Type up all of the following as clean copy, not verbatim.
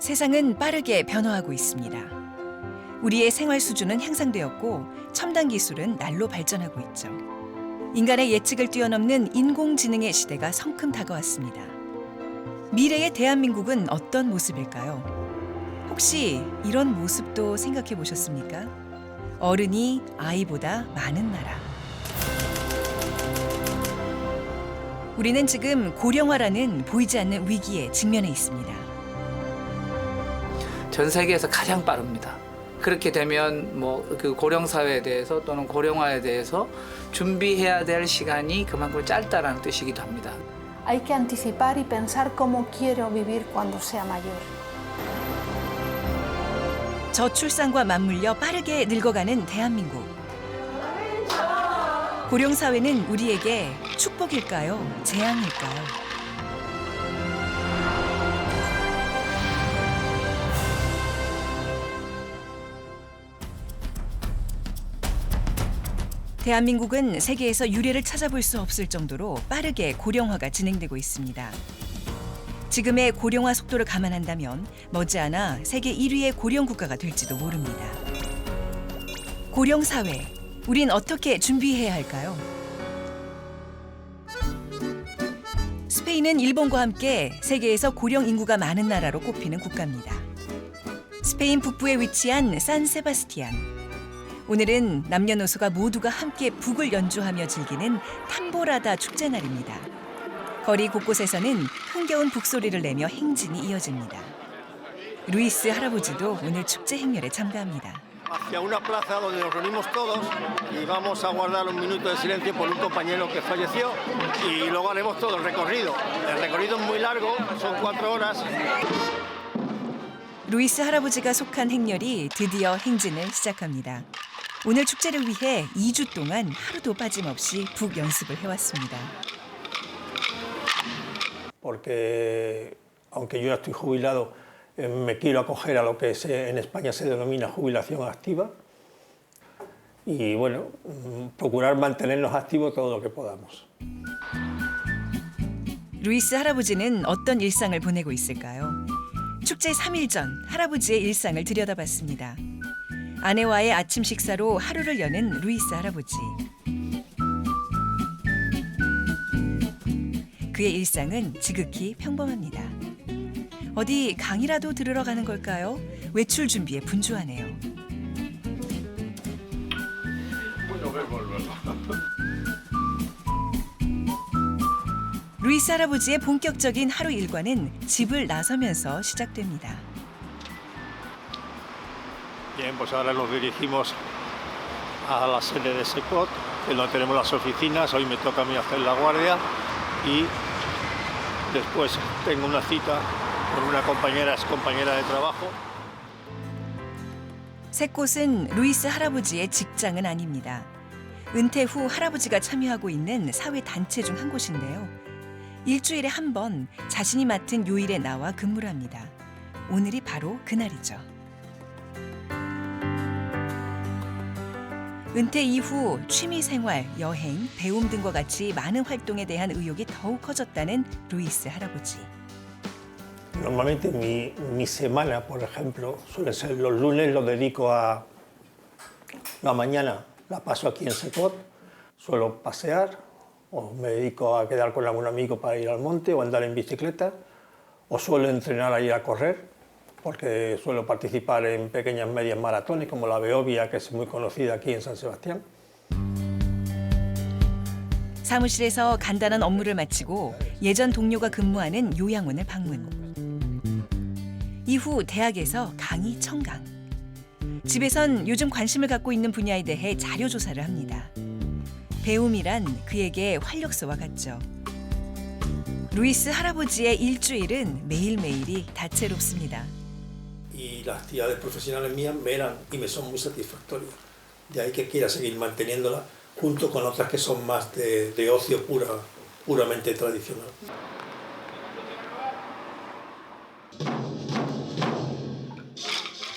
세상은 빠르게 변화하고 있습니다. 우리의 생활 수준은 향상되었고 첨단 기술은 날로 발전하고 있죠. 인간의 예측을 뛰어넘는 인공지능의 시대가 성큼 다가왔습니다. 미래의 대한민국은 어떤 모습일까요? 혹시 이런 모습도 생각해 보셨습니까? 어른이 아이보다 많은 나라. 우리는 지금 고령화라는 보이지 않는 위기에 직면해 있습니다. 전 세계에서 가장 빠릅니다. 그렇게 되면 그 고령 사회에 대해서 또는 고령화에 대해서 준비해야 될 시간이 그만큼 짧다라는 뜻이기도 합니다. Hay que anticipar y pensar cómo quiero vivir cuando sea mayor. 저출산과 맞물려 빠르게 늙어가는 대한민국. 고령 사회는 우리에게 축복일까요? 재앙일까요? 대한민국은 세계에서 유례를 찾아볼 수 없을 정도로 빠르게 고령화가 진행되고 있습니다. 지금의 고령화 속도를 감안한다면 머지않아 세계 1위의 고령 국가가 될지도 모릅니다. 고령 사회, 우린 어떻게 준비해야 할까요? 스페인은 일본과 함께 세계에서 고령 인구가 많은 나라로 꼽히는 국가입니다. 스페인 북부에 위치한 산세바스티안. 오늘은 남녀노소가 모두가 함께 북을 연주하며 즐기는 탐보라다 축제 날입니다. 거리 곳곳에서는 흥겨운 북소리를 내며 행진이 이어집니다. 루이스 할아버지도 오늘 축제 행렬에 참가합니다. Hacia una plaza donde nos reunimos todos y vamos a guardar un minuto de silencio por un compañero que falleció y luego haremos todo el recorrido. El recorrido es muy largo, son 4 horas. 루이스 할아버지가 속한 행렬이 드디어 행진을 시작합니다. 오늘 축제를 위해 2주 동안 하루도 빠짐없이 북 연습을 해왔습니다. Porque aunque yo ya estoy jubilado, me quiero acoger a lo que en España se denomina jubilación activa y bueno, procurar mantenernos activos todo lo que podamos. 루이스 할아버지는 어떤 일상을 보내고 있을까요? 축제 3일 전 할아버지의 일상을 들여다봤습니다. 아내와의 아침 식사로 하루를 여는 루이스 할아버지. 그의 일상은 지극히 평범합니다. 어디 강의라도 들으러 가는 걸까요? 외출 준비에 분주하네요. 루이스 할아버지의 본격적인 하루 일과는 집을 나서면서 시작됩니다. Bien, pues ahora nos dirigimos a la sede de SECOT, que donde tenemos las oficinas. Hoy me toca a mí hacer la guardia y después tengo una cita con una compañera, ex compañera de trabajo. 셋곳은 루이스 할아버지의 직장은 아닙니다. 은퇴 후 할아버지가 참여하고 있는 사회 단체 중 한 곳인데요. 일주일에 한 번 자신이 맡은 요일에 나와 근무를 합니다. 오늘이 바로 그날이죠. 은퇴 이후 취미생활, 여행, 배움 등과 같이 많은 활동에 대한 의욕이 더욱 커졌다는 루이스 할아버지. Normalmente mi semana, por ejemplo, suele ser los lunes, lo dedico a la mañana, la paso aquí en SECOT, suelo pasear o me dedico a quedar con algún amigo para ir al monte o andar en bicicleta o suelo entrenar a ir a correr porque suelo participar en pequeñas medias maratones como la Beovia, que es muy conocida aquí en San Sebastián. 사무실에서 간단한 업무를 마치고 예전 동료가 근무하는 요양원을 방문. 이후 대학에서 강의 청강. 집에선 요즘 관심을 갖고 있는 분야에 대해 자료 조사를 합니다. 배움이란 그에게 활력소와 같죠. 루이스 할아버지의 일주일은 매일매일이 다채롭습니다. Y las actividades profesionales mías me eran y me son muy satisfactorias. De ahí que quiera seguir manteniéndolas junto con otras que son más de ocio puramente tradicional.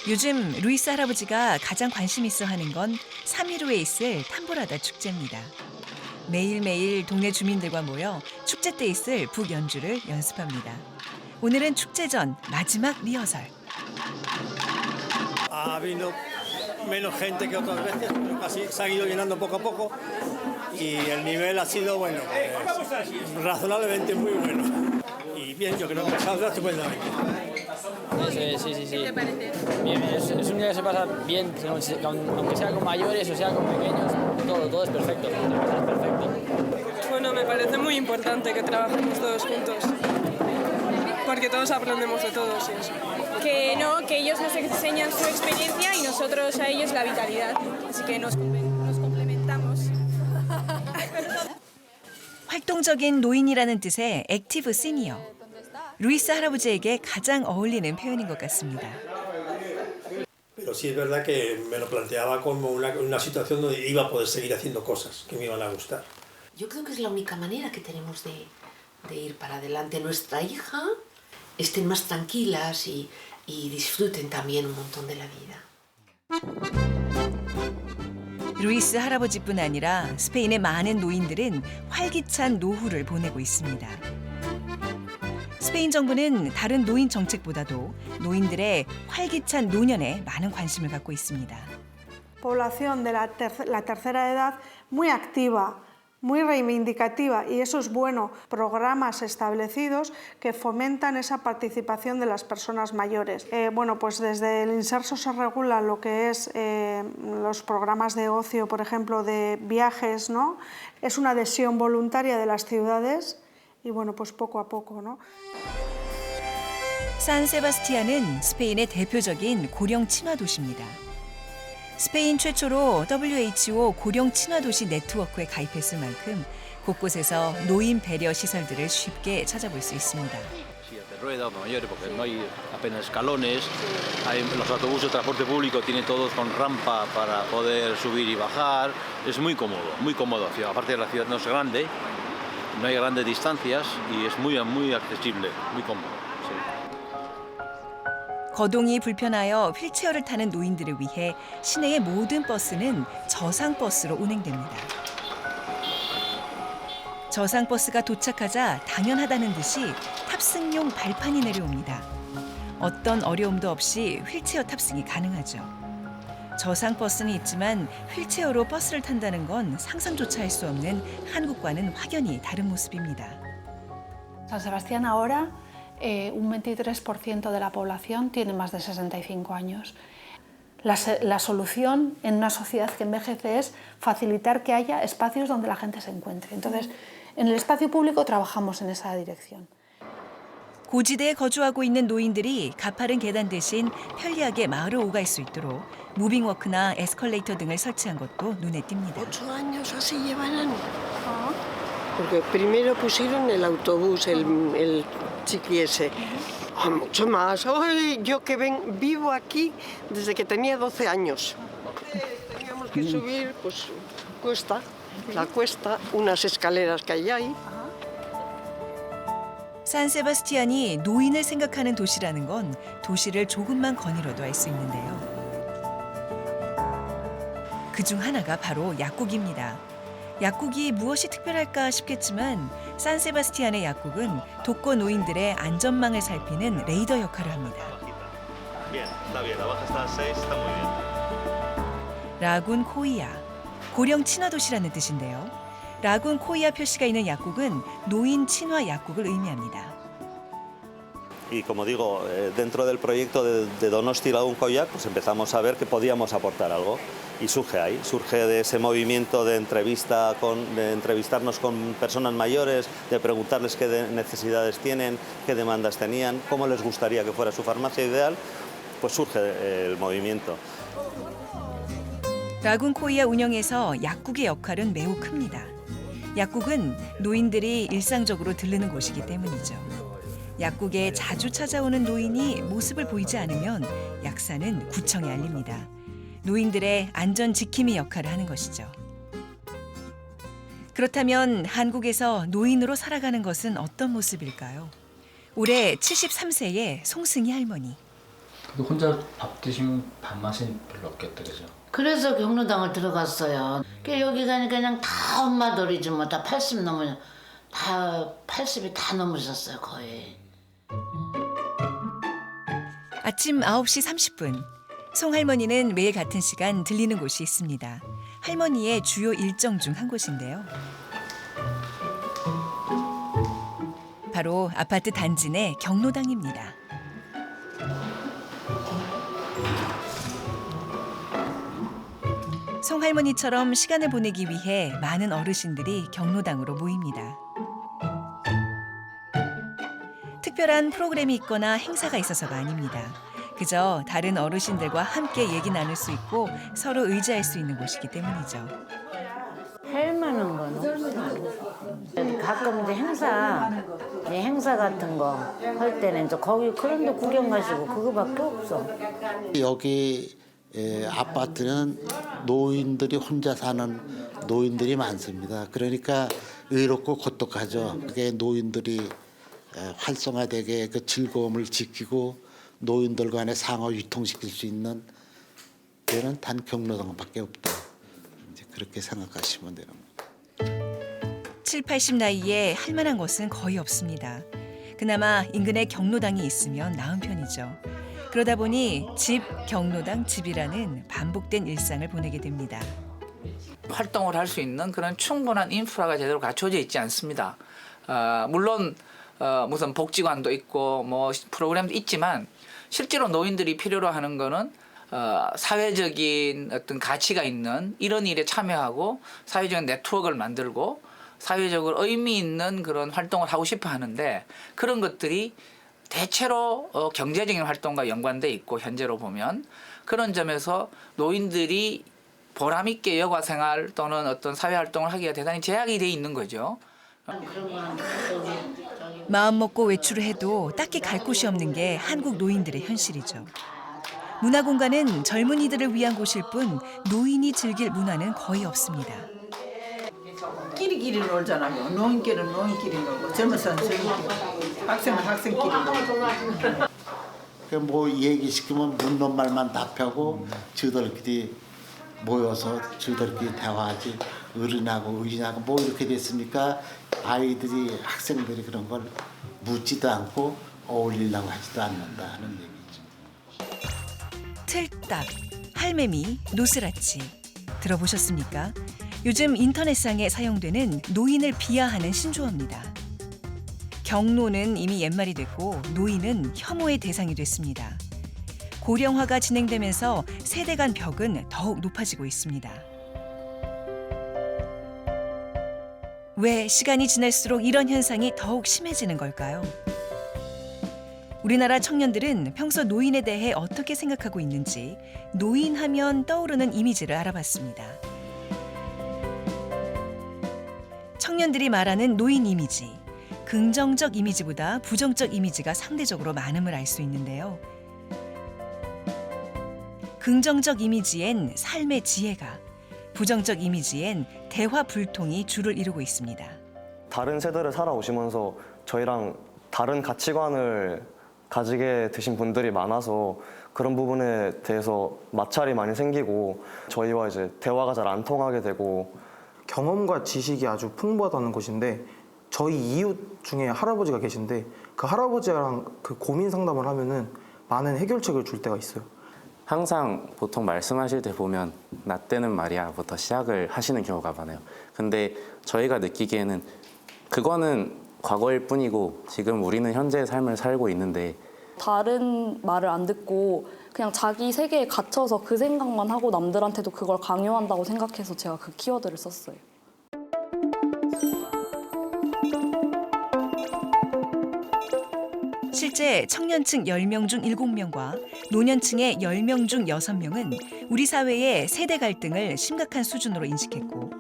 요즘 루이스 할아버지가 가장 관심 있어 하는 건 3일 후에 있을 탐보라다 축제입니다. 매일매일 동네 주민들과 모여 축제 때 있을 북 연주를 연습합니다. 오늘은 축제 전 마지막 리허설. Ha habido menos gente que otras veces, pero casi se ha ido llenando poco a poco y el nivel ha sido, bueno, pues, razonablemente muy bueno. Y bien, yo creo que ha pasado estupendamente. Sí. ¿Qué te parece? Bien, es un día que se pasa bien, aunque sea con mayores o sea con pequeños, todo es perfecto. Es perfecto. Bueno, me parece muy importante que trabajemos todos juntos, porque todos aprendemos de todos y eso. Que no, que ellos nos enseñan su experiencia y nosotros a ellos la vitalidad. Así que nos complementamos. 활동적인 노인이라는 뜻의 액티브 시니어. 루이스 할아버지에게 가장 어울리는 표현인 것 같습니다. Pero sí es verdad que me lo planteaba como una situación donde iba a poder seguir haciendo cosas que me iban a gustar. Yo creo que es la única manera que tenemos de ir para adelante. Nuestra hija estén más tranquilas y disfruten también un montón de la vida. 루이스 할아버지뿐 아니라 스페인의 많은 노인들은 활기찬 노후를 보내고 있습니다. 스페인 정부는 다른 노인 정책보다도 노인들의 활기찬 노년에 많은 관심을 갖고 있습니다. Población de la tercera edad muy activa, muy reivindicativa y eso es bueno. Programas establecidos que fomentan esa participación de las personas mayores. Bueno, pues desde el Inserso se regula lo que es los programas de ocio, por ejemplo, de viajes, ¿no? Es una adhesión voluntaria de las ciudades y bueno, pues poco a poco, ¿no? 산세바스티안은 스페인의 대표적인 고령 친화 도시입니다. 스페인 최초로 WHO 고령 친화 도시 네트워크에 가입했을 만큼 곳곳에서 노인 배려 시설들을 쉽게 찾아볼 수 있습니다. Ruedas mayores porque no hay apenas escalones, los autobuses de transporte público tienen todos con rampa para poder subir y bajar, es muy cómodo, aparte de la ciudad no es grande, no hay grandes distancias y es muy accesible, muy cómodo. Sí. 거동이 불편하여 휠체어를 타는 노인들을 위해 시내의 모든 버스는 저상버스로 운행됩니다. 저상버스가 도착하자 당연하다는 듯이 탑승용 발판이 내려옵니다. 어떤 어려움도 없이 휠체어 탑승이 가능하죠. 저상버스는 있지만 휠체어로 버스를 탄다는 건 상상조차 할 수 없는 한국과는 확연히 다른 모습입니다. San Sebastián ahora un 23% de la población tiene más de 65 años. La solución en una sociedad que envejece es facilitar que haya espacios donde la gente se encuentre. Entonces, en el espacio público trabajamos en esa dirección. 고지대에 거주하고 있는 노인들이 가파른 계단 대신 편리하게 마을을 오갈 수 있도록 무빙워크나 에스컬레이터 등을 설치한 것도 눈에 띕니다. 8 años así llevarán. Porque primero pusieron el autobús, el chiqui ese. Mucho más. Hoy yo que vivo aquí desde que tenía 12 años. Teníamos que subir, pues la cuesta, unas escaleras que hay ahí. 산세바스티안이 노인을 생각하는 도시라는 건 도시를 조금만 거닐어도 알 수 있는데요. 그중 하나가 바로 약국입니다. 약국이 무엇이 특별할까 싶겠지만 산세바스티안의 약국은 독거 노인들의 안전망을 살피는 레이더 역할을 합니다. 라군 코이아, 고령 친화 도시라는 뜻인데요. 라군 코이아 표시가 있는 약국은 노인 친화 약국을 의미합니다. Y como digo, dentro del proyecto de Donosti Lagun Koiak, pues empezamos a ver que podíamos aportar algo y surge ahí, surge de ese movimiento de entrevistarnos con personas mayores, de preguntarles qué necesidades tienen, qué demandas tenían, cómo les gustaría que fuera su farmacia ideal, pues surge el movimiento. 라군 코이아 운영에서 약국의 역할은 매우 큽니다. 약국은 노인들이 일상적으로 들르는 곳이기 때문이죠. 약국에 자주 찾아오는 노인이 모습을 보이지 않으면 약사는 구청에 알립니다. 노인들의 안전 지킴이 역할을 하는 것이죠. 그렇다면 한국에서 노인으로 살아가는 것은 어떤 모습일까요? 올해 73세의 송승희 할머니. 혼자 밥 드시면 밥맛이 별로 없겠다, 그죠? 그래서 경로당을 들어갔어요. 여기 가니까 그냥 다 엄마들이지 뭐 다 80 넘으면 다 80이 다 넘으셨어요 거의. 아침 9시 30분. 송할머니는 매일 같은 시간 들리는 곳이 있습니다. 할머니의 주요 일정 중 한 곳인데요. 바로 아파트 단지 내 경로당입니다. 송할머니처럼 시간을 보내기 위해 많은 어르신들이 경로당으로 모입니다. 특별한 프로그램이 있거나 행사가 있어서가 아닙니다. 그저 다른 어르신들과 함께 얘기 나눌 수 있고 서로 의지할 수 있는 곳이기 때문이죠. 할 만한 거는 가끔 이제 행사 같은 거 할 때는 이제 거기 그런 데 구경 가시고 그거밖에 없어. 여기 아파트는 노인들이 혼자 사는 노인들이 많습니다. 그러니까 의롭고 고독하죠. 그게 노인들이 활성화되게 그 즐거움을 지키고 노인들 간의 상호 유통시킬 수 있는 데는 단 경로당밖에 없다. 이제 그렇게 생각하시면 되는 거예요. 7, 80 나이에 할 만한 것은 거의 없습니다. 그나마 인근에 경로당이 있으면 나은 편이죠. 그러다 보니 집, 경로당, 집이라는 반복된 일상을 보내게 됩니다. 활동을 할 수 있는 그런 충분한 인프라가 제대로 갖춰져 있지 않습니다. 물론 무슨 복지관도 있고 뭐 프로그램도 있지만 실제로 노인들이 필요로 하는 거는 사회적인 어떤 가치가 있는 이런 일에 참여하고 사회적인 네트워크를 만들고 사회적으로 의미 있는 그런 활동을 하고 싶어 하는데 그런 것들이 대체로 경제적인 활동과 연관돼 있고 현재로 보면 그런 점에서 노인들이 보람 있게 여가 생활 또는 어떤 사회 활동을 하기가 대단히 제약이 돼 있는 거죠. 마음 먹고 외출을 해도 딱히 갈 곳이 없는 게 한국 노인들의 현실이죠. 문화공간은 젊은이들을 위한 곳일 뿐 노인이 즐길 문화는 거의 없습니다. 끼리끼리 놀잖아요. 노인끼리는 노인끼리 놀고 젊은 사람은 젊은끼리, 학생은 학생끼리 놀고. 뭐 얘기시키면 묻는 말만 답하고 저들끼리 모여서 저들끼리 대화하지 어른하고 의인하고 뭐 이렇게 됐으니까 아이들이 학생들이 그런 걸 묻지도 않고 어울리려고 하지도 않는다 하는 얘기죠. 틀딱, 할매미, 노스라치 들어보셨습니까? 요즘 인터넷상에 사용되는 노인을 비하하는 신조어입니다. 경로는 이미 옛말이 됐고 노인은 혐오의 대상이 됐습니다. 고령화가 진행되면서 세대 간 벽은 더욱 높아지고 있습니다. 왜 시간이 지날수록 이런 현상이 더욱 심해지는 걸까요? 우리나라 청년들은 평소 노인에 대해 어떻게 생각하고 있는지 노인하면 떠오르는 이미지를 알아봤습니다. 청년들이 말하는 노인 이미지, 긍정적 이미지보다 부정적 이미지가 상대적으로 많음을 알 수 있는데요. 긍정적 이미지엔 삶의 지혜가, 부정적 이미지엔 대화 불통이 주를 이루고 있습니다. 다른 세대를 살아오시면서 저희랑 다른 가치관을 가지게 되신 분들이 많아서 그런 부분에 대해서 마찰이 많이 생기고 저희와 이제 대화가 잘 안 통하게 되고 경험과 지식이 아주 풍부하다는 곳인데 저희 이웃 중에 할아버지가 계신데 그 할아버지랑 그 고민 상담을 하면은 많은 해결책을 줄 때가 있어요. 항상 보통 말씀하실 때 보면 나 때는 말이야부터 시작을 하시는 경우가 많아요. 근데 저희가 느끼기에는 그거는 과거일 뿐이고 지금 우리는 현재의 삶을 살고 있는데 다른 말을 안 듣고 그냥 자기 세계에 갇혀서 그 생각만 하고 남들한테도 그걸 강요한다고 생각해서 제가 그 키워드를 썼어요. 실제 청년층 10명 중 7명과 노년층의 10명 중 6명은 우리 사회의 세대 갈등을 심각한 수준으로 인식했고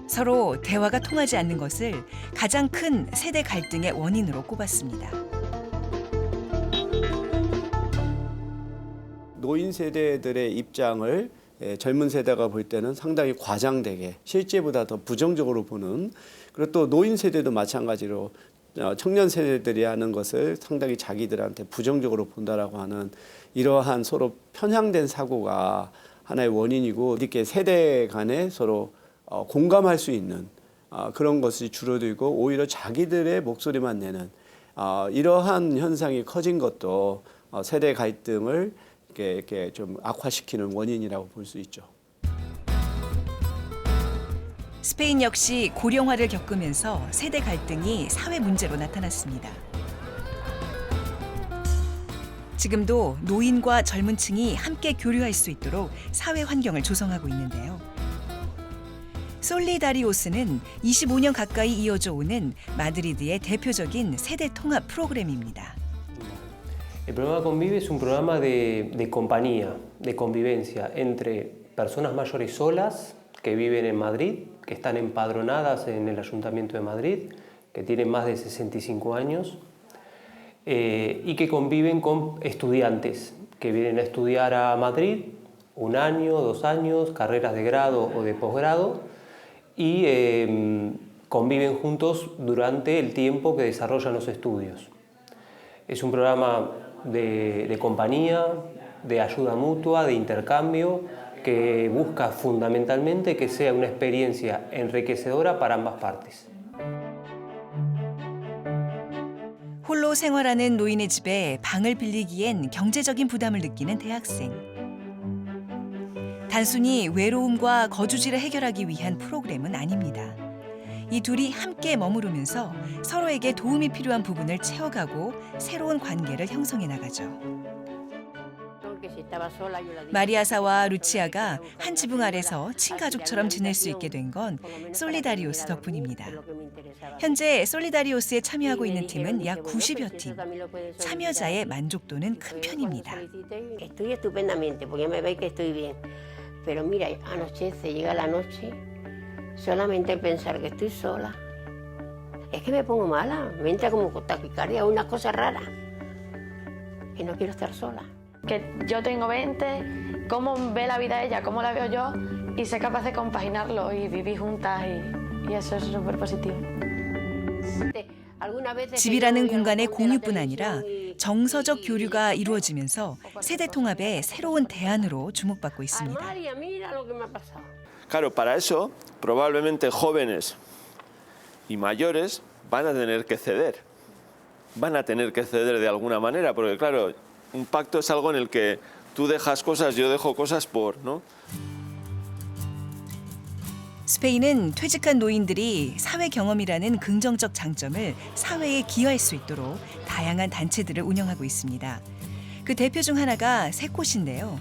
서로 대화가 통하지 않는 것을 가장 큰 세대 갈등의 원인으로 꼽았습니다. 노인 세대들의 입장을 젊은 세대가 볼 때는 상당히 과장되게 실제보다 더 부정적으로 보는, 그리고 또 노인 세대도 마찬가지로 청년 세대들이 하는 것을 상당히 자기들한테 부정적으로 본다라고 하는 이러한 서로 편향된 사고가 하나의 원인이고 이렇게 세대 간에 서로 공감할 수 있는 그런 것이 줄어들고 오히려 자기들의 목소리만 내는 이러한 현상이 커진 것도 세대 갈등을 이렇게 좀 악화시키는 원인이라고 볼 수 있죠. 스페인 역시 고령화를 겪으면서 세대 갈등이 사회 문제로 나타났습니다. 지금도 노인과 젊은 층이 함께 교류할 수 있도록 사회 환경을 조성하고 있는데요. 솔리다리오스는 25년 가까이 이어져 오는 마드리드의 대표적인 세대 통합 프로그램입니다. El programa Convive es un programa de compañía, de convivencia entre personas mayores solas que viven en Madrid, que están empadronadas en el Ayuntamiento de Madrid, que tienen más de 65 años y que conviven con estudiantes que vienen a estudiar a Madrid 1 año, 2 años, carreras de grado o de posgrado y conviven juntos durante el tiempo que desarrollan los estudios. Es un programa de compañía, de ayuda mutua, de intercambio, que busca fundamentalmente que sea una experiencia enriquecedora para ambas partes. 홀로 생활하는 노인의 집에 방을 빌리기엔 경제적인 부담을 느끼는 대학생. 단순히 외로움과 거주지를 해결하기 위한 프로그램은 아닙니다. 이 둘이 함께 머무르면서 서로에게 도움이 필요한 부분을 채워가고 새로운 관계를 형성해 나가죠. 마리아사와 루치아가 한 지붕 아래서 친가족처럼 지낼 수 있게 된 건 솔리다리오스 덕분입니다. 현재 솔리다리오스에 참여하고 있는 팀은 약 90여 팀. 참여자의 만족도는 큰 편입니다. Estoy estupendamente, porque me veis que estoy bien. Pero mira, anochece, llega la noche, solamente pensar que estoy sola. Es que me pongo mala, me entra como taquicardia, una cosa rara. Que no quiero estar sola. Que yo tengo 20, cómo ve la vida ella, cómo la veo yo, y ser capaz de compaginarlo y vivir juntas, y eso es súper positivo. 집이라는 공간의 공유뿐 아니라 정서적 교류가 이루어지면서 세대 통합의 새로운 대안으로 주목받고 있습니다. Claro, para eso probablemente jóvenes y mayores van a tener que ceder. Van a tener que ceder de alguna manera, porque claro, un pacto es algo en el que tú dejas cosas, yo dejo cosas por, ¿no? 스페인은 퇴직한 노인들이 사회 경험이라는 긍정적 장점을 사회에 기여할 수 있도록 다양한 단체들을 운영하고 있습니다. 그 대표 중 하나가 새꽃인데요.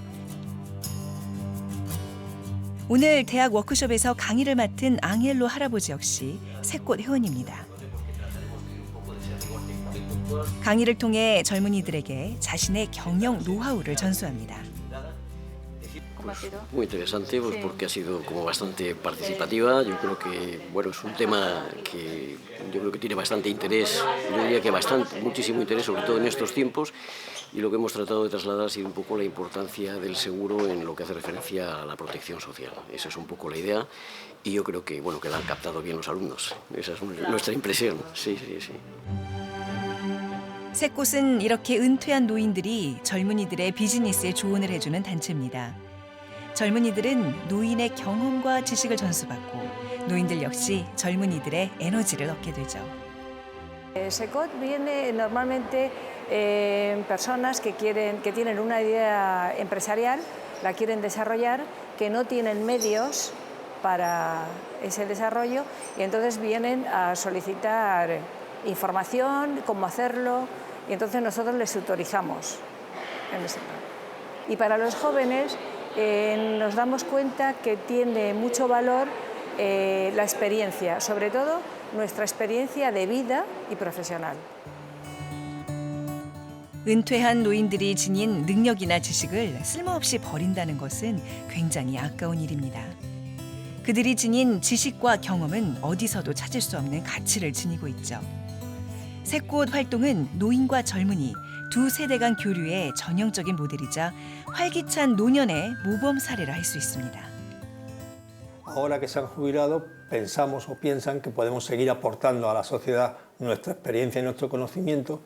오늘 대학 워크숍에서 강의를 맡은 앙헬로 할아버지 역시 새꽃 회원입니다. 강의를 통해 젊은이들에게 자신의 경영 노하우를 전수합니다. Muy interesante, pues porque ha sido como bastante participativa. Yo creo que bueno, es un tema que yo creo que tiene bastante interés, yo diría que muchísimo interés, sobre todo en estos tiempos, y lo que hemos tratado de trasladar ha sido un poco la importancia del seguro en lo que hace referencia a la protección social. Esa es un poco la idea, y yo creo que bueno, que la han captado bien los alumnos. Esa es nuestra impresión. Sí. 새꽃은 이렇게 은퇴한 노인들이 젊은이들의 비즈니스에 조언을 해주는 단체입니다. 젊은이들은 노인의 경험과 지식을 전수받고 노인들 역시 젊은이들의 에너지를 얻게 되죠. SECOT viene normalmente personas que tienen una idea empresarial, la quieren desarrollar, que no tienen medios para ese desarrollo y entonces vienen a solicitar información, cómo hacerlo, y entonces nosotros les tutorizamos en ese plan. Y para los jóvenes nos damos cuenta que tiene mucho valor la experiencia, sobre todo nuestra experiencia de vida y profesional. 은퇴한 노인들이 지닌 능력이나 지식을 쓸모없이 버린다는 것은 굉장히 아까운 일입니다. 그들이 지닌 지식과 경험은 어디서도 찾을 수 없는 가치를 지니고 있죠. 새꽃 활동은 노인과 젊은이 두 세대 간 교류의 전형적인 모델이자 활기찬 노년의 모범 사례라 할 수 있습니다. Ahora que se han jubilado, pensamos o piensan que podemos seguir aportando a la sociedad nuestra experiencia y nuestro conocimiento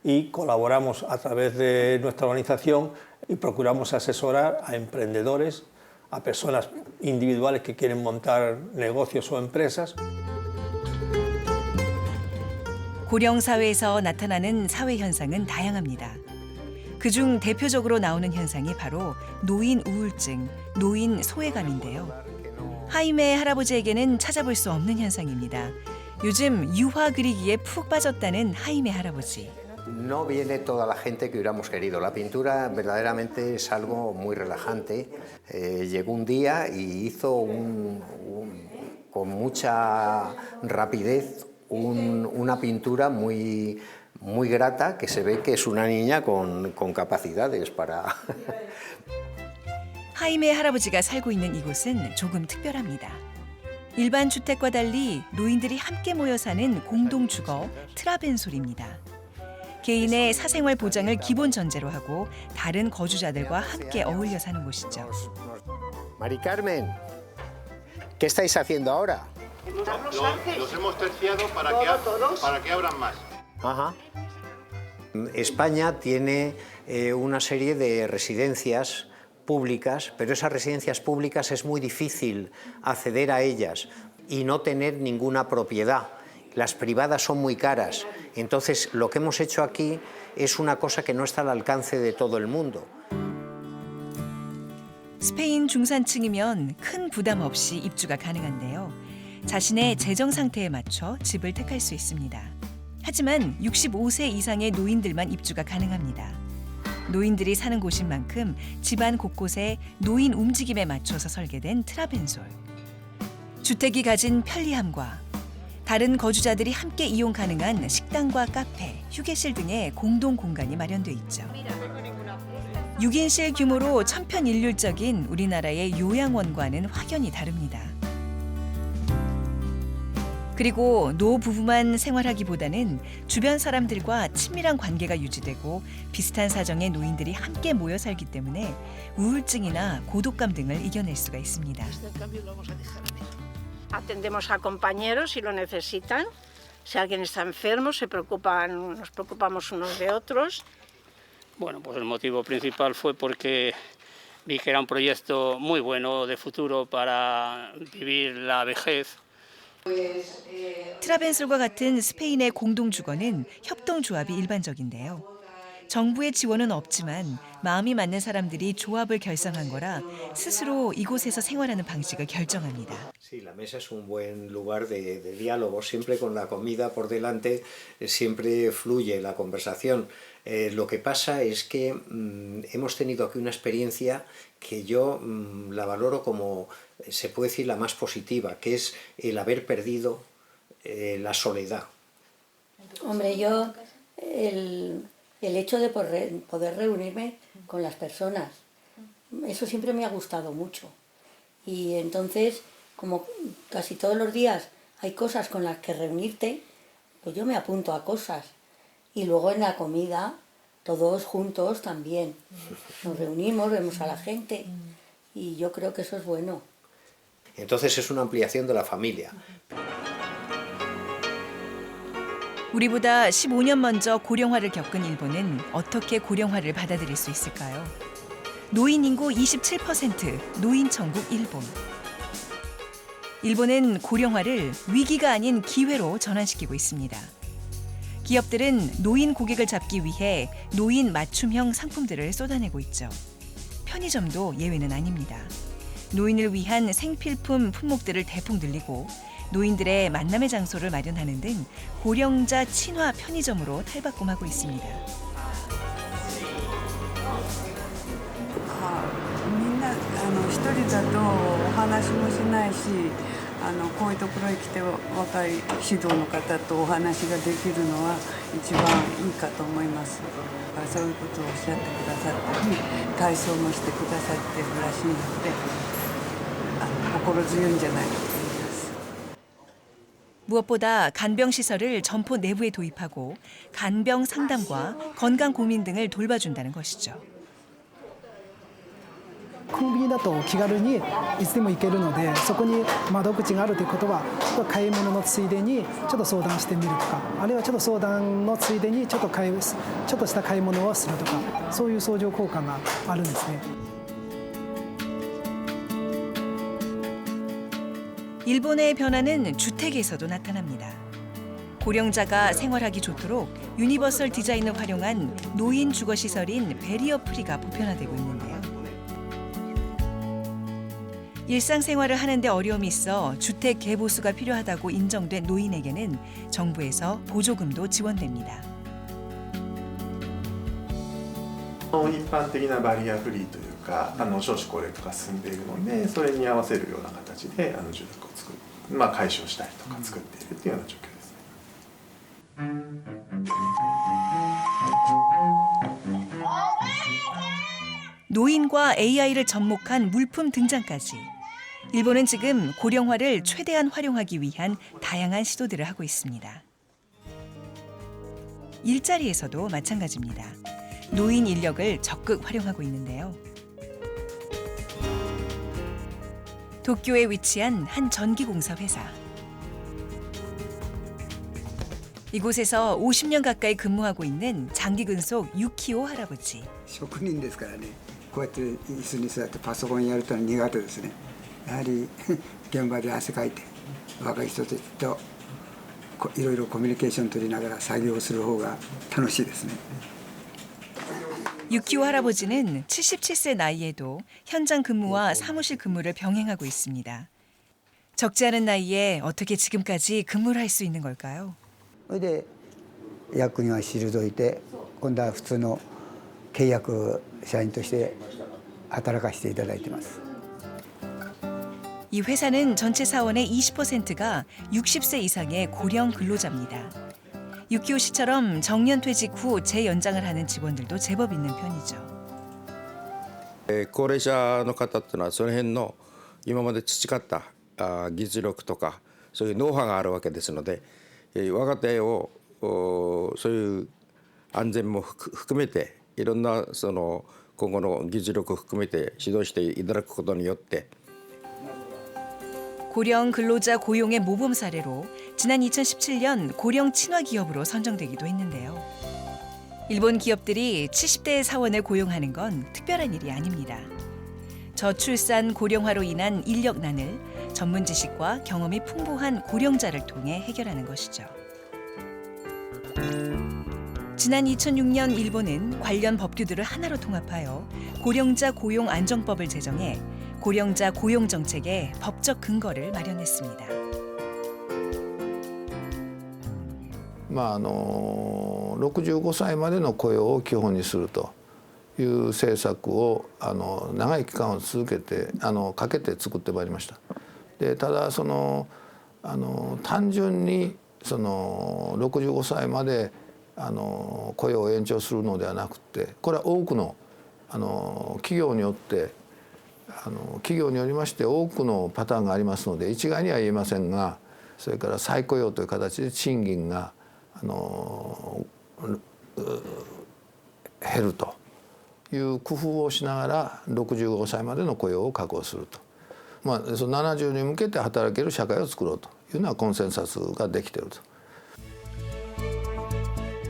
y colaboramos a través de nuestra organización y procuramos asesorar a emprendedores, a personas individuales que quieren montar negocios o empresas. 고령 사회에서 나타나는 사회 현상은 다양합니다. 그중 대표적으로 나오는 현상이 바로 노인 우울증, 노인 소외감인데요. 하이메 할아버지에게는 찾아볼 수 없는 현상입니다. 요즘 유화 그리기에 푹 빠졌다는 하이메 할아버지. No viene toda la gente que hubiéramos querido. La pintura verdaderamente es algo muy relajante. Llegó un día y hizo con mucha rapidez una pintura muy grata que se ve que es una niña con capacidades para... 하이메 할아버지가 살고 있는 이곳은 조금 특별합니다. 일반 주택과 달리 노인들이 함께 모여 사는 공동주거 트라벤솔입니다. 개인의 사생활 보장을 기본 전제로 하고 다른 거주자들과 함께 어울려 사는 곳이죠. Mari Carmen, ¿qué estáis haciendo ahora? Los hemos terciado para que abran más. Ajá. España tiene una serie de residencias públicas, pero esas residencias públicas es muy difícil acceder a ellas y no tener ninguna propiedad. Las privadas son muy caras. Entonces, lo que hemos hecho aquí es una cosa que no está al alcance de todo el mundo. 스페인 중산층이면 큰 부담 없이 입주가 가능한데요. 자신의 재정 상태에 맞춰 집을 택할 수 있습니다. 하지만 65세 이상의 노인들만 입주가 가능합니다. 노인들이 사는 곳인 만큼 집안 곳곳에 노인 움직임에 맞춰서 설계된 트라벤솔. 주택이 가진 편리함과 다른 거주자들이 함께 이용 가능한 식당과 카페, 휴게실 등의 공동 공간이 마련돼 있죠. 6인실 규모로 천편일률적인 우리나라의 요양원과는 확연히 다릅니다. 그리고 노부부만 생활하기보다는 주변 사람들과 친밀한 관계가 유지되고 비슷한 사정의 노인들이 함께 모여 살기 때문에 우울증이나 고독감 등을 이겨낼 수가 있습니다. Atendemos a compañeros si lo necesitan. Si alguien está enfermo, nos preocupamos unos de otros. Bueno, pues el motivo principal fue porque vi que era un proyecto muy bueno de futuro para vivir la vejez. 트라벤솔과 같은 스페인의 공동주거는 협동조합이 일반적인데요. 정부의 지원은 없지만 마음이 맞는 사람들이 조합을 결성한 거라 스스로 이곳에서 생활하는 방식을 결정합니다. Sí, la mesa es un buen lugar de diálogo. Siempre con la comida por delante, siempre fluye la conversación. Lo que pasa es que hemos tenido aquí una experiencia que yo la valoro como, se puede decir, la más positiva, que es el haber perdido la soledad. Hombre, yo el hecho de poder reunirme con las personas, eso siempre me ha gustado mucho. Y entonces, como casi todos los días hay cosas con las que reunirte, pues yo me apunto a cosas. Y luego en la comida, todos juntos también. Nos reunimos, vemos a la gente y yo creo que eso es bueno. Entonces es una ampliación de la familia. 우리보다 15년 먼저 고령화를 겪은 일본은 어떻게 고령화를 받아들일 수 있을까요? 노인 인구 27%, 노인 천국 일본. 일본은 고령화를 위기가 아닌 기회로 전환시키고 있습니다. 기업들은 노인 고객을 잡기 위해 노인 맞춤형 상품들을 쏟아내고 있죠. 편의점도 예외는 아닙니다. 노인을 위한 생필품 품목들을 대폭 늘리고 노인들의 만남의 장소를 마련하는 등 고령자 친화 편의점으로 탈바꿈하고 있습니다. みんな一人だとお話もしないし、こういうところへ来て若い指導の方とお話ができるのは一番いいかと思います。そういうことをおっしゃってくださったり、体操もしてくださってるらしいので、心強いんじゃないかと思います。 무엇보다 간병시설을 점포 내부에 도입하고 간병 상담과 건강 고민 등을 돌봐준다는 것이죠. コンビニだと気軽にいつでも行けるので、そこに窓口があるということは、買い物のついでにちょっと相談してみるとか、あるいはちょっと相談のついでにちょっとした買い物をするとか、そういう相乗効果があるんですね。 일본의 변화는 주택에서도 나타납니다. 고령자가 생활하기 좋도록 유니버설 디자인을 활용한 노인 주거 시설인 베리어 프리가 보편화되고 있는데요. 일상생활을 하는데 어려움이 있어 주택 개보수가 필요하다고 인정된 노인에게는 정부에서 보조금도 지원됩니다. 一般的なバリアフリーというか少子高齢化が進んでいるのでそれに合わせるような形で住宅を作る、解消したりとか作っているというような状況ですね。 노인과 AI를 접목한 물품 등장까지 일본은 지금 고령화를 최대한 활용하기 위한 다양한 시도들을 하고 있습니다. 일자리에서도 마찬가지입니다. 노인 인력을 적극 활용하고 있는데요. 도쿄에 위치한 한 전기공사 회사. 이곳에서 50년 가까이 근무하고 있는 장기 근속 유키오 할아버지. 職人ですからね。こうやって椅子に座ってパソコンやると苦手ですね。やはり現場で汗かいて若い人たちといろいろコミュニケーション取りながら作業する方が楽しいですね。 유키오 할아버지는 77세 나이에도 현장 근무와 사무실 근무를 병행하고 있습니다. 적지 않은 나이에 어떻게 지금까지 근무를 할 수 있는 걸까요? それで役には退いて今度は普通の契約社員として働かせていただいてます。 이 회사는 전체 사원의 20%가 60세 이상의 고령 근로자입니다. 유키오 씨처럼 정년퇴직 후 재연장을 하는 직원들도 제법 있는 편이죠. 高齢者の方っていうのはその辺の今まで培った技術力とかそういうノウハウがあるわけですので、若手をそういう安全も含めていろんなその今後の技術力を含めて指導していただくことによって 고령 근로자 고용의 모범 사례로 지난 2017년 고령 친화 기업으로 선정되기도 했는데요. 일본 기업들이 70대의 사원을 고용하는 건 특별한 일이 아닙니다. 저출산 고령화로 인한 인력난을 전문 지식과 경험이 풍부한 고령자를 통해 해결하는 것이죠. 지난 2006년 일본은 관련 법규들을 하나로 통합하여 고령자 고용 안정법을 제정해 고령자 고용 정책의 법적 근거를 마련했습니다. 65歳までの雇用を基本にするという政策を長い期間を続けてかけて作ってまいりました。でただ単純に65歳まで雇用を延長するのではなくて、これは多くの企業によって企業によりまして多くのパターンがありますので一概には言えませんが、それから再雇用という形で賃金が減るという工夫をしながら65歳までの雇用を確保すると、70に向けて働ける社会を作ろうというのはコンセンサスができていると。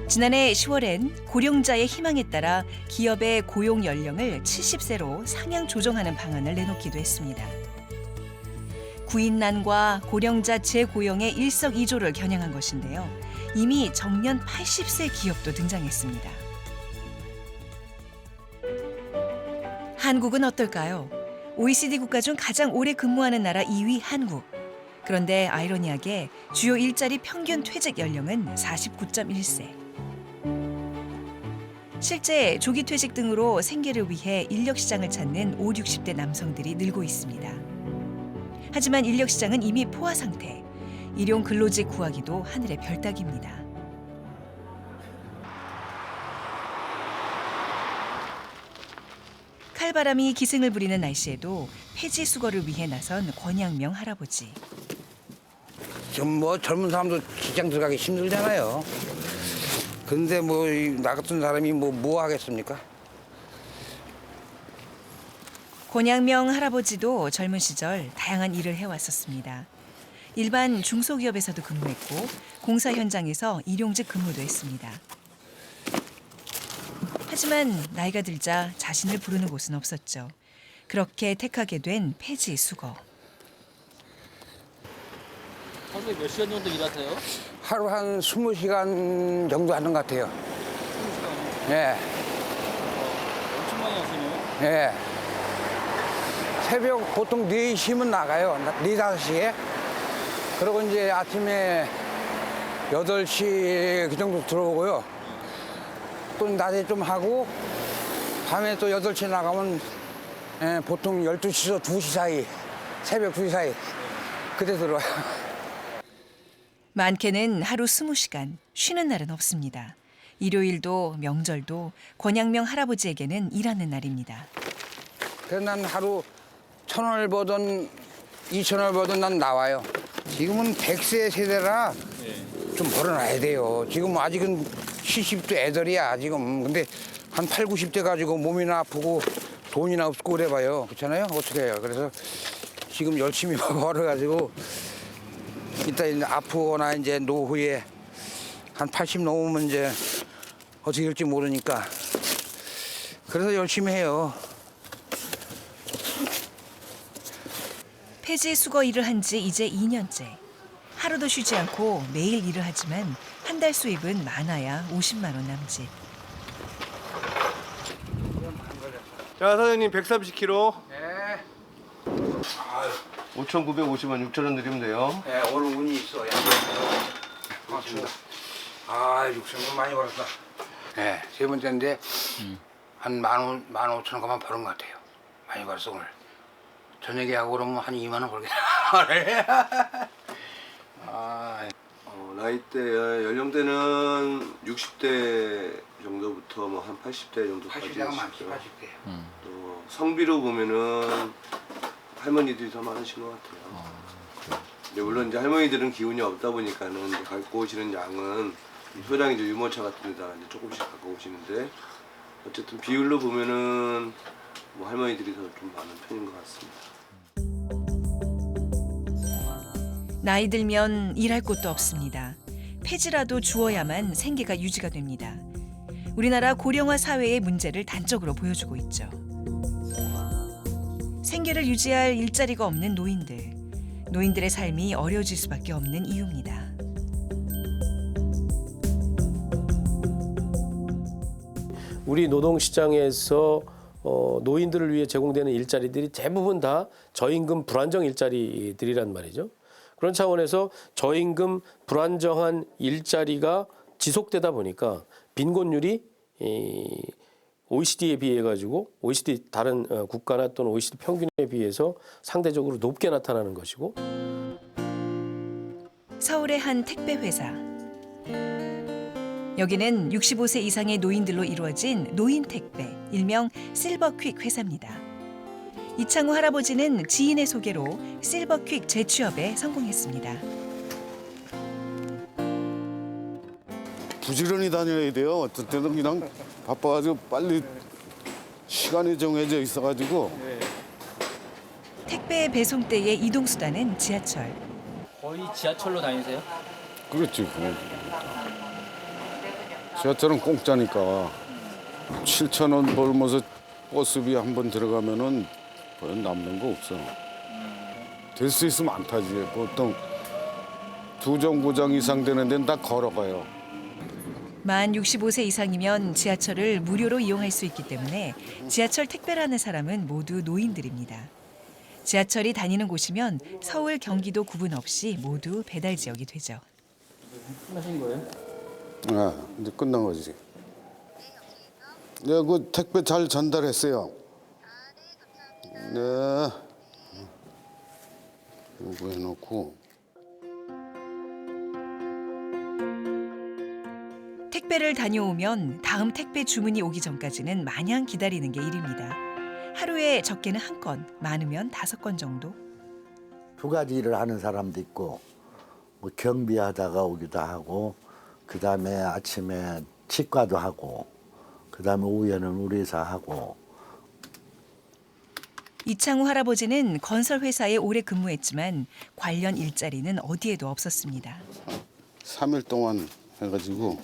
지난해 10월엔 고령자의 희망에 따라 기업의 고용 연령을 70세로 상향 조정하는 방안을 내놓기도 했습니다. 구인난과 고령자 재고용의 일석이조를 겨냥한 것인데요. 이미 정년 80세 기업도 등장했습니다. 한국은 어떨까요? OECD 국가 중 가장 오래 근무하는 나라 2위 한국. 그런데 아이러니하게 주요 일자리 평균 퇴직 연령은 49.1세. 실제 조기 퇴직 등으로 생계를 위해 인력 시장을 찾는 5, 60대 남성들이 늘고 있습니다. 하지만 인력 시장은 이미 포화 상태. 일용 근로직 구하기도 하늘의 별 따기입니다. 칼바람이 기승을 부리는 날씨에도 폐지 수거를 위해 나선 권양명 할아버지. 좀 젊은 사람도 직장 들어가기 힘들잖아요. 근데 나 같은 사람이 뭐 하겠습니까? 권양명 할아버지도 젊은 시절 다양한 일을 해왔었습니다. 일반 중소기업에서도 근무했고 공사 현장에서 일용직 근무도 했습니다. 하지만 나이가 들자 자신을 부르는 곳은 없었죠. 그렇게 택하게 된 폐지 수거. 하루에 몇 시간 정도 일하세요? 하루 한 20시간 정도 하는 것 같아요. 20시간? 예. 엄청 많이 하시네요. 예. 새벽 보통 4시면 나가요. 4, 5시에. 그리고 이제 아침에 8시 그 정도 들어오고요. 또 낮에 좀 하고 밤에 또 8시에 나가면 보통 12시에서 2시 사이, 새벽 2시 사이 그때 들어와요. 많게는 하루 20시간, 쉬는 날은 없습니다. 일요일도 명절도 권양명 할아버지에게는 일하는 날입니다. 그래서 난 하루 1,000원을 벌든 2,000원을 벌든 난 나와요. 지금은 100세 세대라 좀 벌어놔야 돼요. 지금 아직은 70대 애들이야 지금. 근데 한 8, 90대 가지고 몸이나 아프고 돈이나 없고 그래봐요. 그렇잖아요? 어떻게 해요? 그래서 지금 열심히 벌어가지고 이따 이제 아프거나 이제 노후에 한 80 넘으면 이제 어떻게 될지 모르니까 그래서 열심히 해요. 폐지 수거 일을 한 지 이제 2년째. 하루도 쉬지 않고 매일 일을 하지만 한 달 수입은 많아야 50만 원 남짓. 자, 사장님 130kg. 네. 5,950원, 6,000원 드리면 돼요. 네, 오늘 운이 있어. 고맙습니다. 6,000원 많이 벌었어. 네, 세 번째인데 한 15,000원만 버는 것 같아요. 많이 벌었어 오늘. 저녁에 하고 그러면 한 2만 원 벌겠다. 나이대 연령대는 60대 정도부터 뭐 한 80대 정도까지 80대가 많지, 80대. 또 성비로 보면은 할머니들이 더 많으신 것 같아요. 근데 물론 이제 할머니들은 기운이 없다 보니까는 이제 갖고 오시는 양은 소량 이제 유모차 같은 데다가 이제 조금씩 갖고 오시는데 어쨌든 비율로 보면은 뭐 할머니들이 더 좀 많은 편인 것 같습니다. 나이 들면 일할 곳도 없습니다. 폐지라도 주어야만 생계가 유지가 됩니다. 우리나라 고령화 사회의 문제를 단적으로 보여주고 있죠. 생계를 유지할 일자리가 없는 노인들. 노인들의 삶이 어려워질 수밖에 없는 이유입니다. 우리 노동시장에서 노인들을 위해 제공되는 일자리들이 대부분 다 저임금 불안정 일자리들이란 말이죠. 그런 차원에서 저임금 불안정한 일자리가 지속되다 보니까 빈곤율이 OECD에 비해 가지고 OECD 다른 국가나 또는 OECD 평균에 비해서 상대적으로 높게 나타나는 것이고. 서울의 한 택배 회사. 여기는 65세 이상의 노인들로 이루어진 노인 택배, 일명 실버퀵 회사입니다. 이창우 할아버지는 지인의 소개로 실버퀵 재취업에 성공했습니다. 부지런히 다녀야 돼요. 어떤 때는 그냥 바빠가지고 빨리 시간이 정해져 있어가지고. 택배 배송 때의 이동 수단은 지하철. 거의 지하철로 다니세요? 그렇지. 지하철은 공짜니까 7,000원 벌면서 버스비 한 번 들어가면은 남는 거 없어. 될 수 있으면 안 타지. 보통 2정거장 이상 되는 데는 다 걸어가요. 만 65세 이상이면 지하철을 무료로 이용할 수 있기 때문에 지하철 택배라는 사람은 모두 노인들입니다. 지하철이 다니는 곳이면 서울, 경기도 구분 없이 모두 배달 지역이 되죠. 끝나신 거예요? 아, 이제 끝난 거지. 내가 그 택배 잘 전달했어요. 네. 이거 해놓고. 택배를 다녀오면 다음 택배 주문이 오기 전까지는 마냥 기다리는 게 일입니다. 하루에 적게는 1건, 많으면 5건 정도. 2가지 일을 하는 사람도 있고 뭐 경비하다가 오기도 하고 그다음에 아침에 치과도 하고 그다음에 오후에는 우리사 하고. 이창우 할아버지는 건설회사에 오래 근무했지만 관련 일자리는 어디에도 없었습니다. 3일 동안 해가지고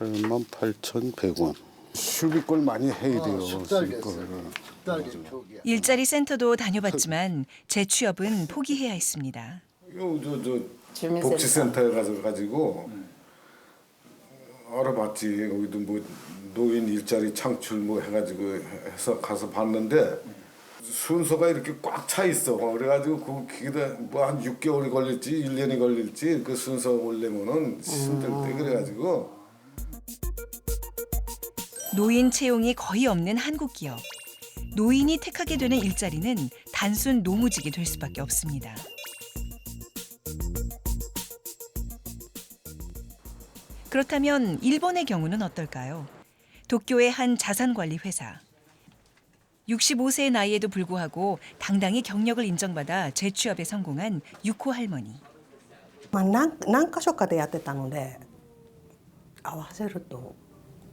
88,100원. 수비꼴 많이 해야 돼요. 일자리 센터도 다녀봤지만 재취업은 포기해야 했습니다. 저 복지센터에 가가지고 알아봤지. 여기도 뭐 노인 일자리 창출 뭐 해가지고 해서 가서 봤는데 순서가 이렇게 꽉 차 있어. 그래가지고 그게 뭐 한 6개월이 걸릴지 1년이 걸릴지 그 순서 올려면은 힘들대. 그래가지고 노인 채용이 거의 없는 한국 기업. 노인이 택하게 되는 일자리는 단순 노무직이 될 수밖에 없습니다. 그렇다면 일본의 경우는 어떨까요? 도쿄의 한 자산관리 회사. 65세의 나이에도 불구하고 당당히 경력을 인정받아 재취업에 성공한 유코 할머니. 何箇所かでやってたので合わせると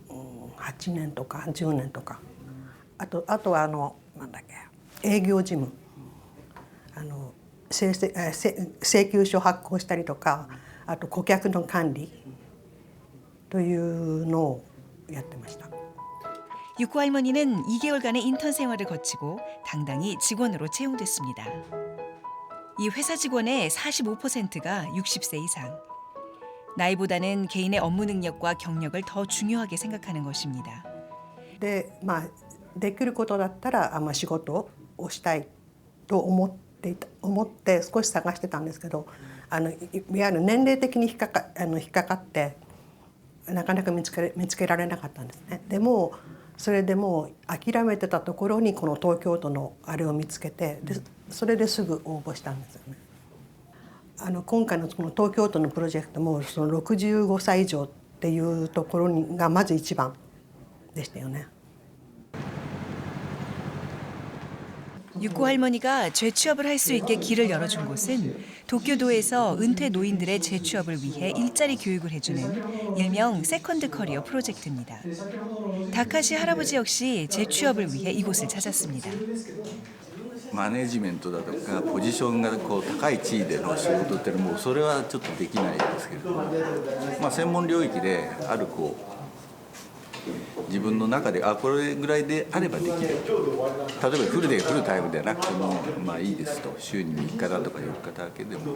8年とか10年とかあとはなんだっけ営業事務請求書発行したりとかあと顧客の管理というのをやってました。 유코 할머니는 2개월간의 인턴 생활을 거치고 당당히 직원으로 채용됐습니다. 이 회사 직원의 45%가 60세 이상. 나이보다는 개인의 업무 능력과 경력을 더 중요하게 생각하는 것입니다. でできることだったら仕事をしたいと思って少し探してたんですけどいわゆる年齢的に引っかかってなかなか見つけられなかったんですね。でもそれでもう諦めてたところにこの東京都のあれを見つけてそれですぐ応募したんですよね。今回のこの東京都のプロジェクトもその65歳以上っていうところがまず一番でしたよね。 유코 할머니가 재취업을 할 수 있게 길을 열어준 곳은 도쿄도에서 은퇴 노인들의 재취업을 위해 일자리 교육을 해주는 일명 세컨드 커리어 프로젝트입니다. 다카시 할아버지 역시 재취업을 위해 이곳을 찾았습니다. マネジメントだとかポジションがこう高い地位での仕事っていうのもそれはちょっとできないですけれども、専門領域であるこう自分の中でこれぐらいであればできる。例えばフルタイムでなくてもいいですと、週に3日だとか4日だけでも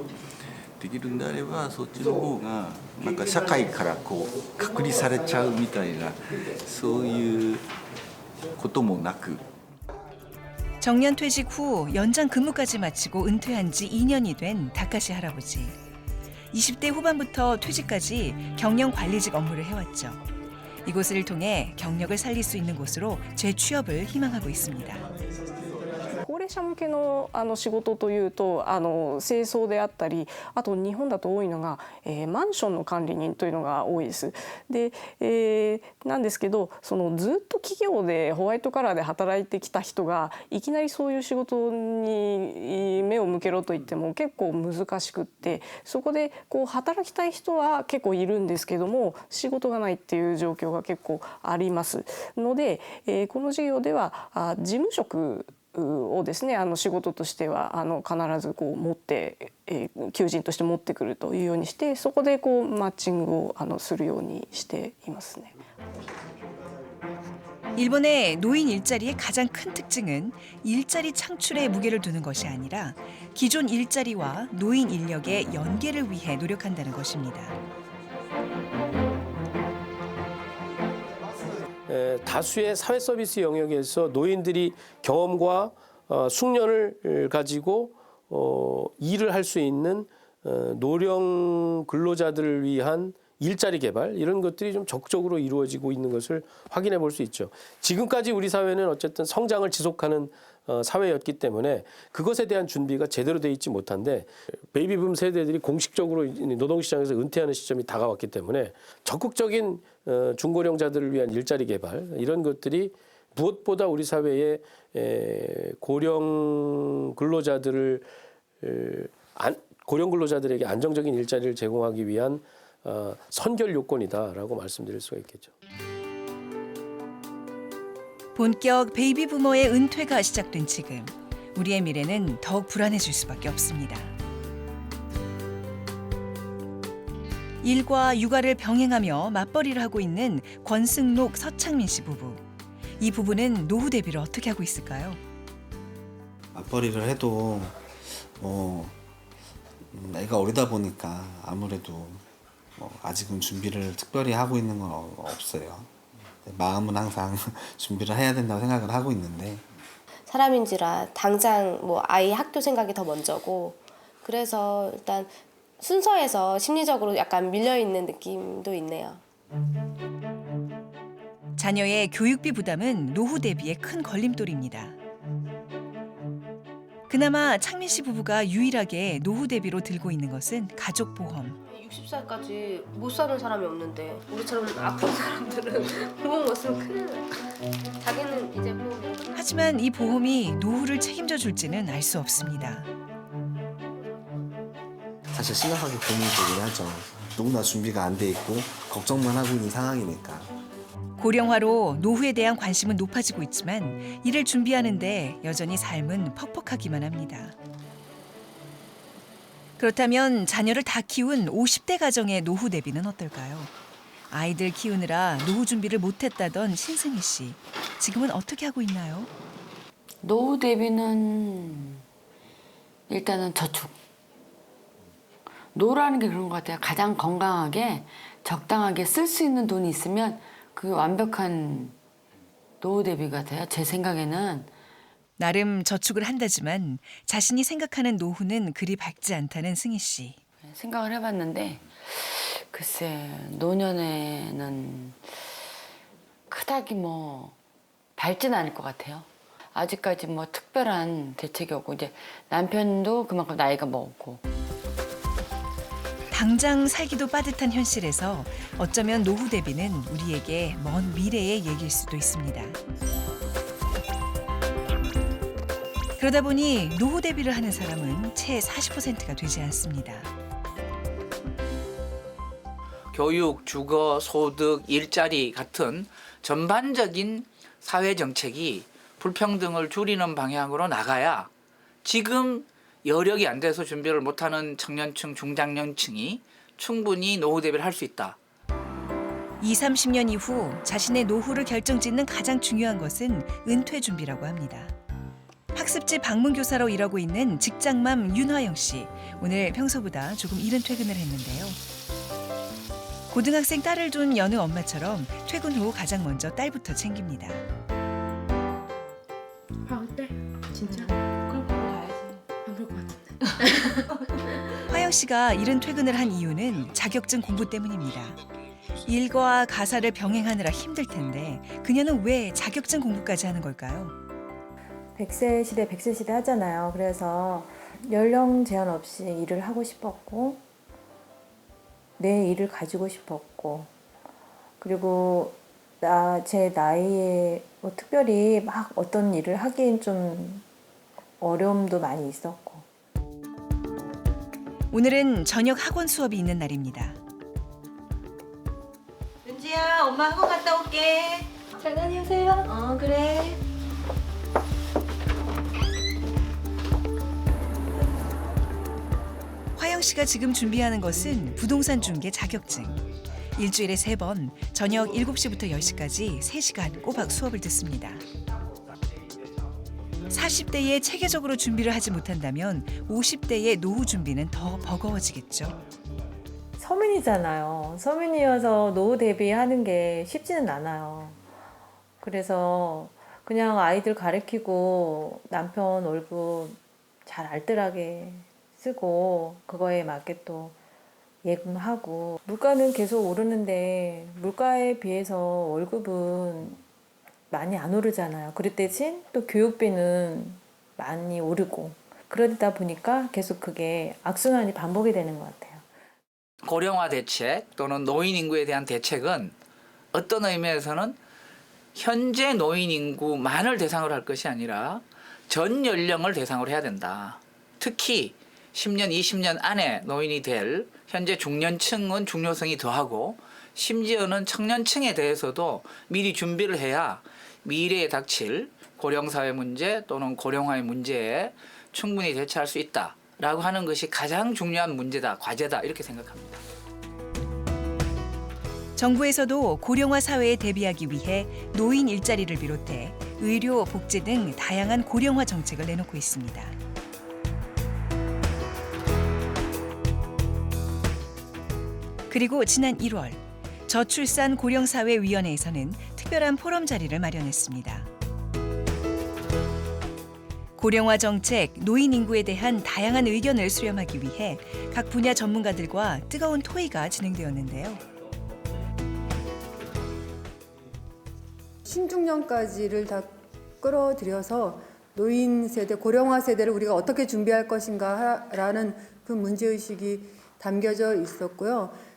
できるんであればそっちの方がなんか社会からこう隔離されちゃうみたいなそういうこともなく。 정년 퇴직 후 연장 근무까지 마치고 은퇴한 지 2년이 된 다카시 할아버지. 20대 후반부터 퇴직까지 경영 관리직 업무를 해왔죠. 이곳을 통해 경력을 살릴 수 있는 곳으로 재취업을 희망하고 있습니다. 高齢者向けの仕事というと清掃であったりあと日本だと多いのが、マンションの管理人というのが多いです。で、なんですけどずっと企業でホワイトカラーで働いてきた人がいきなりそういう仕事に目を向けろと言っても結構難しくってそこでこう働きたい人は結構いるんですけども仕事がないっていう状況が結構ありますので、この事業では事務職をですね仕事としては必ずこう持って、求人として持ってくるというようにしてそこでこうマッチングをするようにしていますね。 일본의 노인 일자리의 가장 큰 특징은 일자리 창출에 무게를 두는 것이 아니라 기존 일자리와 노인 인력의 연계를 위해 노력한다는 것입니다. 다수의 사회 서비스 영역에서 노인들이 경험과 숙련을 가지고 일을 할 수 있는 노령 근로자들을 위한 일자리 개발 이런 것들이 좀 적극적으로 이루어지고 있는 것을 확인해 볼 수 있죠. 지금까지 우리 사회는 어쨌든 성장을 지속하는 사회였기 때문에 그것에 대한 준비가 제대로 돼 있지 못한데 베이비붐 세대들이 공식적으로 노동시장에서 은퇴하는 시점이 다가왔기 때문에 적극적인 중고령자들을 위한 일자리 개발 이런 것들이 무엇보다 우리 사회의 고령 근로자들에게 안정적인 일자리를 제공하기 위한 선결 요건이다라고 말씀드릴 수가 있겠죠. 본격 베이비 부머의 은퇴가 시작된 지금 우리의 미래는 더욱 불안해질 수밖에 없습니다. 일과 육아를 병행하며 맞벌이를 하고 있는 권승록, 서창민 씨 부부. 이 부부는 노후 대비를 어떻게 하고 있을까요? 맞벌이를 해도 애가 어리다 보니까 아무래도 아직은 준비를 특별히 하고 있는 건 없어요. 마음은 항상 준비를 해야 된다고 생각을 하고 있는데 사람인지라 당장 아이 학교 생각이 더 먼저고 그래서 일단 순서에서 심리적으로 약간 밀려있는 느낌도 있네요. 자녀의 교육비 부담은 노후 대비의 큰 걸림돌입니다. 그나마 창민 씨 부부가 유일하게 노후 대비로 들고 있는 것은 가족보험. 60살까지 못 사는 사람이 없는데 우리처럼 아픈 사람들은 보험 못 쓰면 큰일 나. 자기는 이제 하지만 이 보험이 노후를 책임져 줄지는 알 수 없습니다. 사실 심각하게 고민되긴 하죠. 누구나 준비가 안 돼 있고 걱정만 하고 있는 상황이니까. 고령화로 노후에 대한 관심은 높아지고 있지만 이를 준비하는데 여전히 삶은 퍽퍽하기만 합니다. 그렇다면 자녀를 다 키운 50대 가정의 노후 대비는 어떨까요? 아이들 키우느라 노후 준비를 못했다던 신승희 씨. 지금은 어떻게 하고 있나요? 노후 대비는 일단은 저축. 노후라는 게 그런 것 같아요. 가장 건강하게 적당하게 쓸 수 있는 돈이 있으면 그게 완벽한 노후 대비가 돼요. 제 생각에는. 나름 저축을 한다지만 자신이 생각하는 노후는 그리 밝지 않다는 승희 씨. 생각을 해봤는데 글쎄 노년에는 크다기 밝진 않을 것 같아요. 아직까지 특별한 대책이 없고 이제 남편도 그만큼 나이가 먹고 당장 살기도 빠듯한 현실에서 어쩌면 노후 대비는 우리에게 먼 미래의 얘기일 수도 있습니다. 그러다 보니 노후 대비를 하는 사람은 채 40%가 되지 않습니다. 교육, 주거, 소득, 일자리 같은 전반적인 사회 정책이 불평등을 줄이는 방향으로 나가야 지금 여력이 안 돼서 준비를 못하는 청년층, 중장년층이 충분히 노후 대비를 할 수 있다. 20, 30년 이후 자신의 노후를 결정짓는 가장 중요한 것은 은퇴 준비라고 합니다. 학습지 방문교사로 일하고 있는 직장맘 윤화영 씨. 오늘 평소보다 조금 이른 퇴근을 했는데요. 고등학생 딸을 둔 여느 엄마처럼 퇴근 후 가장 먼저 딸부터 챙깁니다. 어때? 진짜? 그럼 바로 가야지. 안 그럴 것 같은데. 화영 씨가 이른 퇴근을 한 이유는 자격증 공부 때문입니다. 일과 가사를 병행하느라 힘들 텐데 그녀는 왜 자격증 공부까지 하는 걸까요? 100세 시대, 100세 시대 하잖아요. 그래서 연령 제한 없이 일을 하고 싶었고 내 일을 가지고 싶었고 그리고 제 나이에 특별히 막 어떤 일을 하기엔 좀 어려움도 많이 있었고. 오늘은 저녁 학원 수업이 있는 날입니다. 은지야, 엄마 학원 갔다 올게. 잘 다녀오세요. 그래. 화영 씨가 지금 준비하는 것은 부동산 중개 자격증. 일주일에 3번, 저녁 7시부터 10시까지 3시간 꼬박 수업을 듣습니다. 40대에 체계적으로 준비를 하지 못한다면 50대의 노후 준비는 더 버거워지겠죠. 서민이잖아요. 서민이어서 노후 대비하는 게 쉽지는 않아요. 그래서 그냥 아이들 가르치고 남편 월급 잘 알뜰하게 쓰고 그거에 맞게 또 예금하고 물가는 계속 오르는데 물가에 비해서 월급은 많이 안 오르잖아요. 그럴 대신 또 교육비는 많이 오르고 그러다 보니까 계속 그게 악순환이 반복이 되는 것 같아요. 고령화 대책 또는 노인 인구에 대한 대책은 어떤 의미에서는 현재 노인 인구만을 대상으로 할 것이 아니라 전 연령을 대상으로 해야 된다. 특히 10년, 20년 안에 노인이 될 현재 중년층은 중요성이 더하고 심지어는 청년층에 대해서도 미리 준비를 해야 미래에 닥칠 고령사회 문제 또는 고령화의 문제에 충분히 대처할 수 있다라고 하는 것이 가장 중요한 문제다, 과제다 이렇게 생각합니다. 정부에서도 고령화 사회에 대비하기 위해 노인 일자리를 비롯해 의료, 복지 등 다양한 고령화 정책을 내놓고 있습니다. 그리고 지난 1월 저출산 고령사회위원회에서는 특별한 포럼 자리를 마련했습니다. 고령화 정책, 노인 인구에 대한 다양한 의견을 수렴하기 위해 각 분야 전문가들과 뜨거운 토의가 진행되었는데요. 신중년까지를 다 끌어들여서 노인 세대, 고령화 세대를 우리가 어떻게 준비할 것인가라는 그 문제의식이 담겨져 있었고요.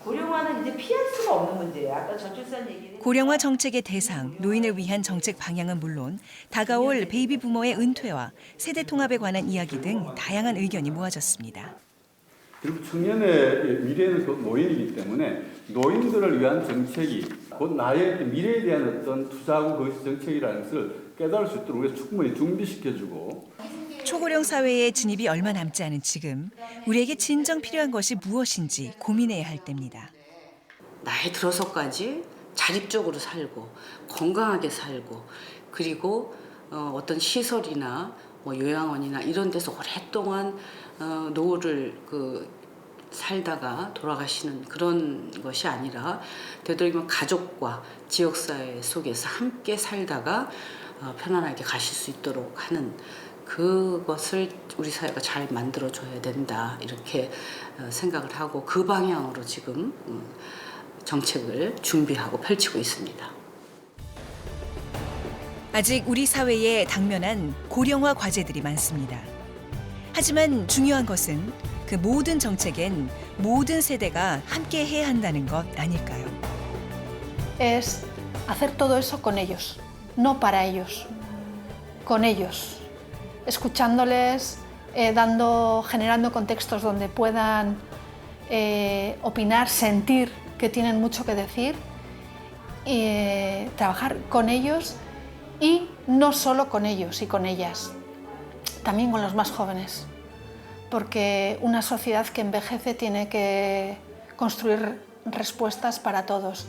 고령화는 이제 피할 수가 없는 문제예요. 아까 저출산 얘기는. 고령화 정책의 대상, 노인을 위한 정책 방향은 물론 다가올 베이비 부머의 은퇴와 세대 통합에 관한 이야기 등 다양한 의견이 모아졌습니다. 그리고 청년의 미래는 곧 노인이기 때문에 노인들을 위한 정책이 곧 나의 미래에 대한 어떤 투자하고 그것이 정책이라는 것을 깨달을 수 있도록 우리가 충분히 준비시켜주고 초고령 사회의 진입이 얼마 남지 않은 지금 우리에게 진정 필요한 것이 무엇인지 고민해야 할 때입니다. 나이 들어서까지 자립적으로 살고 건강하게 살고 그리고 어떤 시설이나 뭐 요양원이나 이런 데서 오랫동안 노후를 살다가 돌아가시는 그런 것이 아니라 되도록이면 가족과 지역사회 속에서 함께 살다가 편안하게 가실 수 있도록 하는 그것을 우리 사회가 잘 만들어줘야 된다 이렇게 생각을 하고 그 방향으로 지금 정책을 준비하고 펼치고 있습니다. 아직 우리 사회에 당면한 고령화 과제들이 많습니다. 하지만 중요한 것은 그 모든 정책엔 모든 세대가 함께 해야 한다는 것 아닐까요? Es hacer todo eso con ellos, no para ellos, con ellos. Escuchándoles, generando contextos donde puedan opinar, sentir que tienen mucho que decir, trabajar con ellos y no solo con ellos y con ellas, también con los más jóvenes, porque una sociedad que envejece tiene que construir respuestas para todos.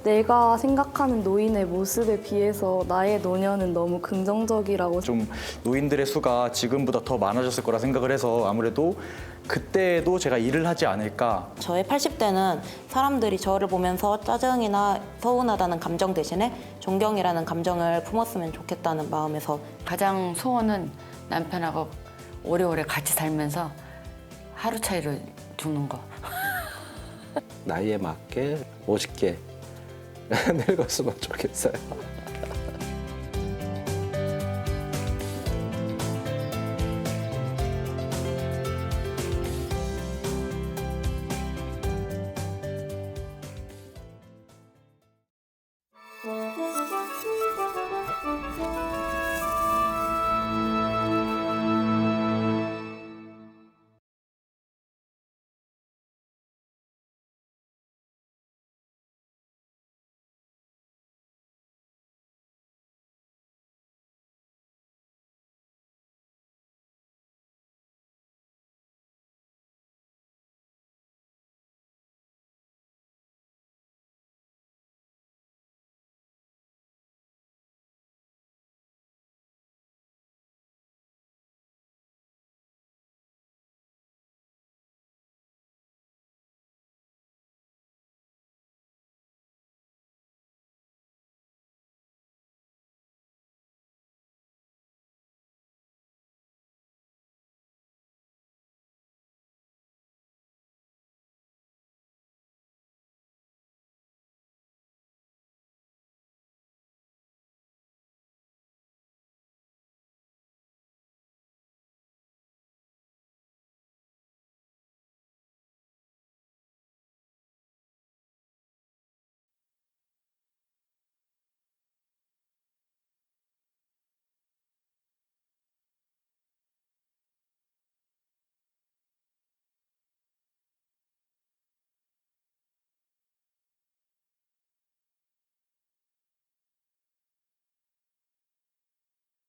내가 생각하는 노인의 모습에 비해서 나의 노년은 너무 긍정적이라고. 좀 노인들의 수가 지금보다 더 많아졌을 거라 생각을 해서 아무래도 그때도 제가 일을 하지 않을까. 저의 80대는 사람들이 저를 보면서 짜증이나 서운하다는 감정 대신에 존경이라는 감정을 품었으면 좋겠다는 마음에서. 가장 소원은 남편하고 오래오래 같이 살면서 하루 차이로 죽는 거. 나이에 맞게 멋있게 늙었으면 좋겠어요.